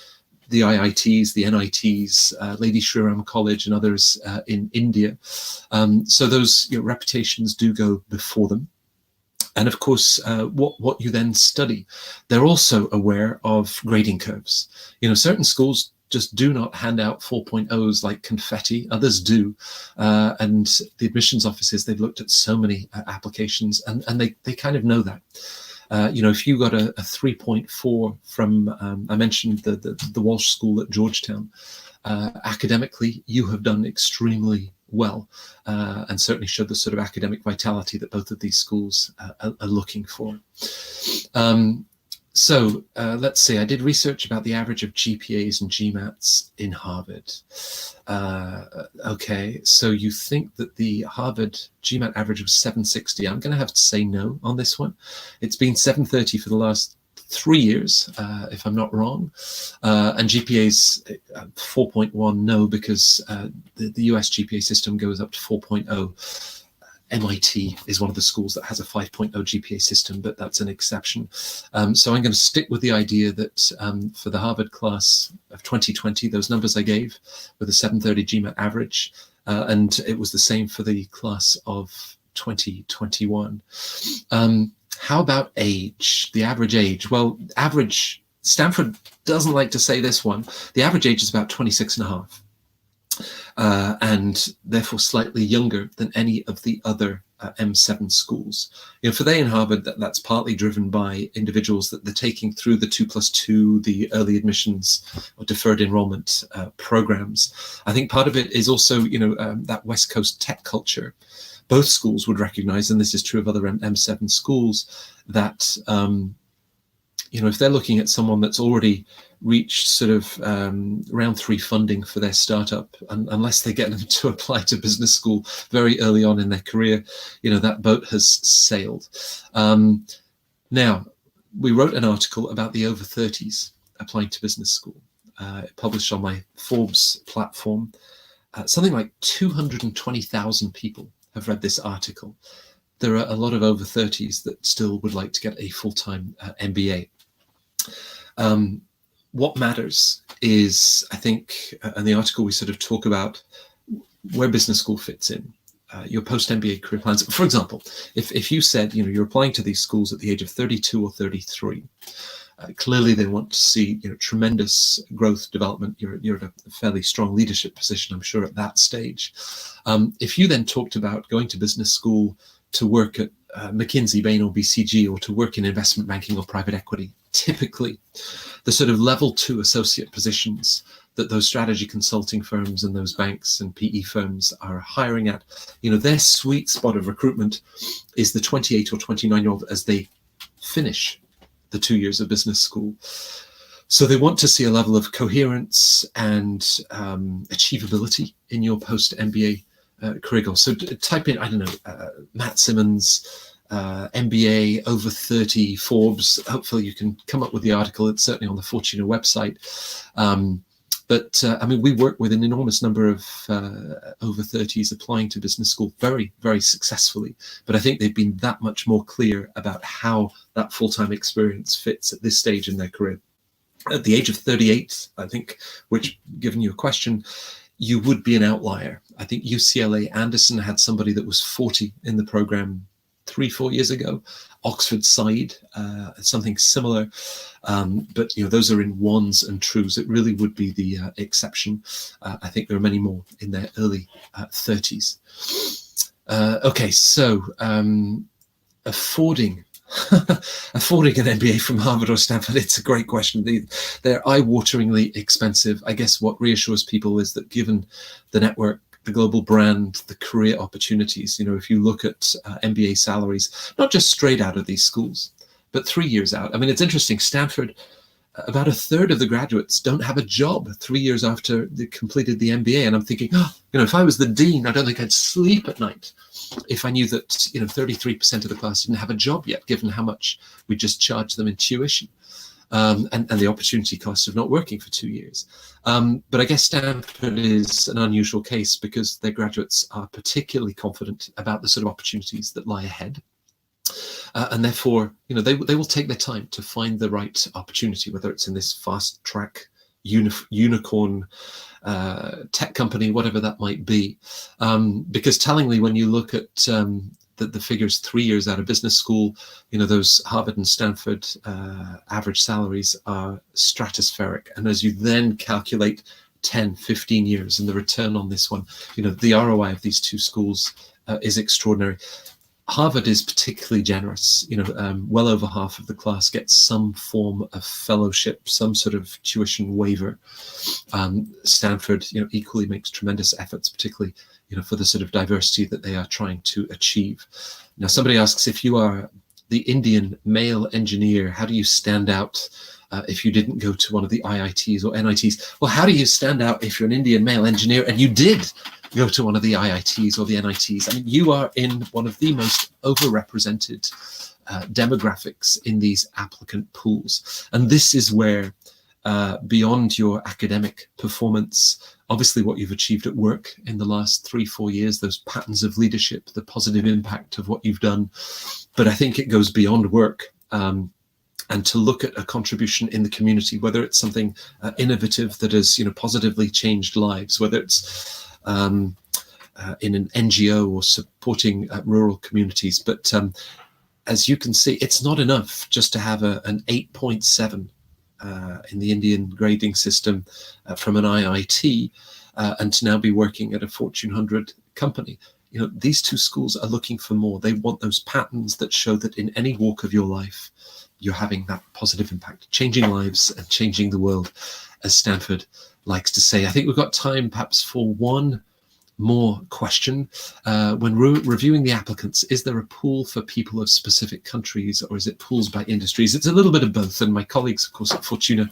the IITs, the NITs, Lady Shri Ram College, and others in India. So those reputations do go before them. And of course, what you then study, they're also aware of grading curves. Certain schools just do not hand out 4.0s like confetti, others do. And the admissions offices, they've looked at so many applications, and they kind of know that. If you got a 3.4 from, I mentioned the Walsh School at Georgetown, academically, you have done extremely well, and certainly showed the sort of academic vitality that both of these schools are looking for. So let's see, I did research about the average of GPAs and GMATs in Harvard. Okay, so you think that the Harvard GMAT average was 760. I'm going to have to say no on this one. It's been 730 for the last 3 years, if I'm not wrong. And GPAs 4.1, no, because the US GPA system goes up to 4.0. MIT is one of the schools that has a 5.0 GPA system, but that's an exception. So I'm going to stick with the idea that for the Harvard class of 2020, those numbers I gave were the 730 GMAT average, and it was the same for the class of 2021. How about age, the average age? Well, Stanford doesn't like to say this one. The average age is about 26 and a half. And therefore slightly younger than any of the other M7 schools. For they in Harvard, that's partly driven by individuals that they're taking through the 2+2, the early admissions or deferred enrollment programs. I think part of it is also, that West Coast tech culture. Both schools would recognize, and this is true of other M7 schools, that if they're looking at someone that's already reached sort of round 3 funding for their startup, unless they get them to apply to business school very early on in their career, that boat has sailed. Now, we wrote an article about the over 30s applying to business school, published on my Forbes platform. Something like 220,000 people have read this article. There are a lot of over 30s that still would like to get a full-time MBA. What matters is, I think, in the article we sort of talk about where business school fits in, your post-MBA career plans. For example, if you said, you're applying to these schools at the age of 32 or 33, clearly they want to see, tremendous growth development. You're at a fairly strong leadership position, I'm sure, at that stage. If you then talked about going to business school to work at McKinsey, Bain, or BCG, or to work in investment banking or private equity, typically the sort of level 2 associate positions that those strategy consulting firms and those banks and PE firms are hiring at, their sweet spot of recruitment is the 28 or 29-year-old as they finish the 2 years of business school. So they want to see a level of coherence and achievability in your post-MBA career goals. So type in, I don't know, Matt Symonds, MBA over 30 Forbes. Hopefully you can come up with the article. It's certainly on the Fortuna website. But we work with an enormous number of over 30s applying to business school very, very successfully. But I think they've been that much more clear about how that full-time experience fits at this stage in their career. At the age of 38, I think, which, given you a question, you would be an outlier. I think UCLA Anderson had somebody that was 40 in the program 3-4 years ago. Oxford Side, something similar, but those are in ones and trues. It really would be the exception. I think there are many more in their early 30s. Okay, so affording an MBA from Harvard or Stanford, it's a great question. They're eye-wateringly expensive. I guess what reassures people is that given the network, the global brand, the career opportunities, if you look at MBA salaries, not just straight out of these schools, but 3 years out. I mean, it's interesting. Stanford, about a third of the graduates don't have a job 3 years after they completed the MBA. And I'm thinking, if I was the dean, I don't think I'd sleep at night if I knew that 33% of the class didn't have a job yet, given how much we just charged them in tuition. And the opportunity cost of not working for 2 years. But I guess Stanford is an unusual case because their graduates are particularly confident about the sort of opportunities that lie ahead. And therefore, they will take their time to find the right opportunity, whether it's in this fast track unicorn tech company, whatever that might be. Because tellingly, when you look at the figures 3 years out of business school, those Harvard and Stanford average salaries are stratospheric. And as you then calculate 10, 15 years and the return on this one, the ROI of these two schools is extraordinary. Harvard is particularly generous. Well over half of the class gets some form of fellowship, some sort of tuition waiver. Stanford, equally makes tremendous efforts, particularly for the sort of diversity that they are trying to achieve. Now, somebody asks, if you are the Indian male engineer, how do you stand out if you didn't go to one of the IITs or NITs? Well, how do you stand out if you're an Indian male engineer and you did go to one of the IITs or the NITs? I mean, you are in one of the most overrepresented demographics in these applicant pools. And this is where, beyond your academic performance, obviously what you've achieved at work in the last 3-4 years, those patterns of leadership, the positive impact of what you've done. But I think it goes beyond work. And to look at a contribution in the community, whether it's something innovative that has positively changed lives, whether it's in an NGO or supporting rural communities. But as you can see, it's not enough just to have an 8.7 in the Indian grading system from an IIT and to now be working at a Fortune 100 company. These two schools are looking for more. They want those patterns that show that in any walk of your life, you're having that positive impact, changing lives and changing the world, as Stanford likes to say. I think we've got time perhaps for one more question. When reviewing the applicants, is there a pool for people of specific countries or is it pools by industries? It's a little bit of both. And my colleagues, of course, at Fortuna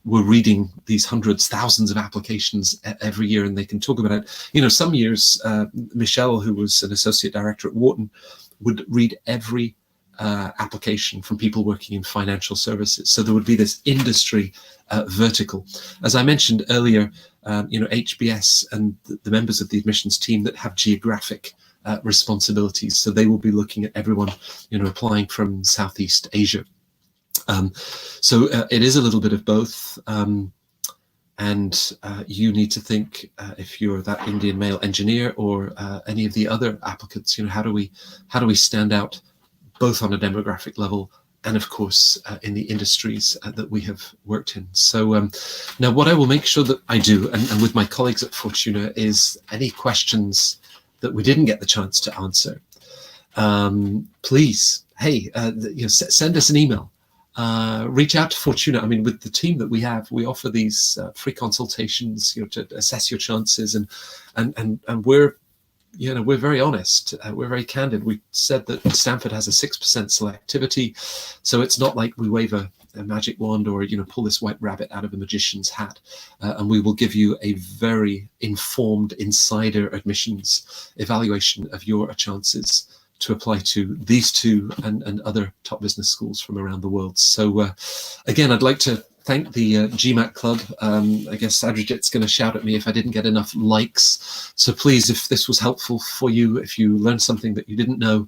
were reading these hundreds, thousands of applications every year, and they can talk about it. Some years, Michelle, who was an associate director at Wharton, would read every application from people working in financial services. So there would be this industry vertical. As I mentioned earlier, HBS and the members of the admissions team that have geographic responsibilities. So they will be looking at everyone, applying from Southeast Asia. So it is a little bit of both. And you need to think, if you're that Indian male engineer or any of the other applicants, how do we stand out both on a demographic level and, of course, in the industries that we have worked in. So now what I will make sure that I do, and with my colleagues at Fortuna, is any questions that we didn't get the chance to answer, please, send us an email. Reach out to Fortuna. I mean, with the team that we have, we offer these free consultations, to assess your chances, and we're very honest. We're very candid. We said that Stanford has a 6% selectivity, so it's not like we wave a magic wand or pull this white rabbit out of a magician's hat. And we will give you a very informed insider admissions evaluation of your chances to apply to these two and other top business schools from around the world. So again, I'd like to thank the Gmat Club. I guess Adrijit's going to shout at me if I didn't get enough likes. So please, if this was helpful for you, if you learned something that you didn't know,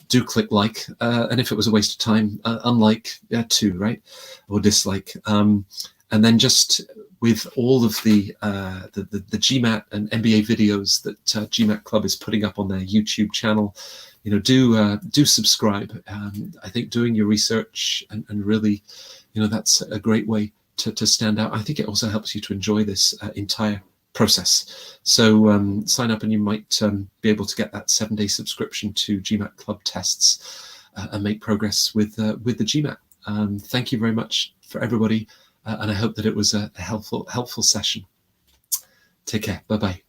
do click like. And if it was a waste of time, unlike too, right? Or dislike. And then just with all of the Gmat and MBA videos that Gmat Club is putting up on their YouTube channel. Do subscribe. I think doing your research and really, that's a great way to stand out. I think it also helps you to enjoy this entire process. So sign up and you might be able to get that 7-day subscription to Gmat Club tests and make progress with the Gmat. Thank you very much for everybody, and I hope that it was a helpful session. Take care. Bye-bye.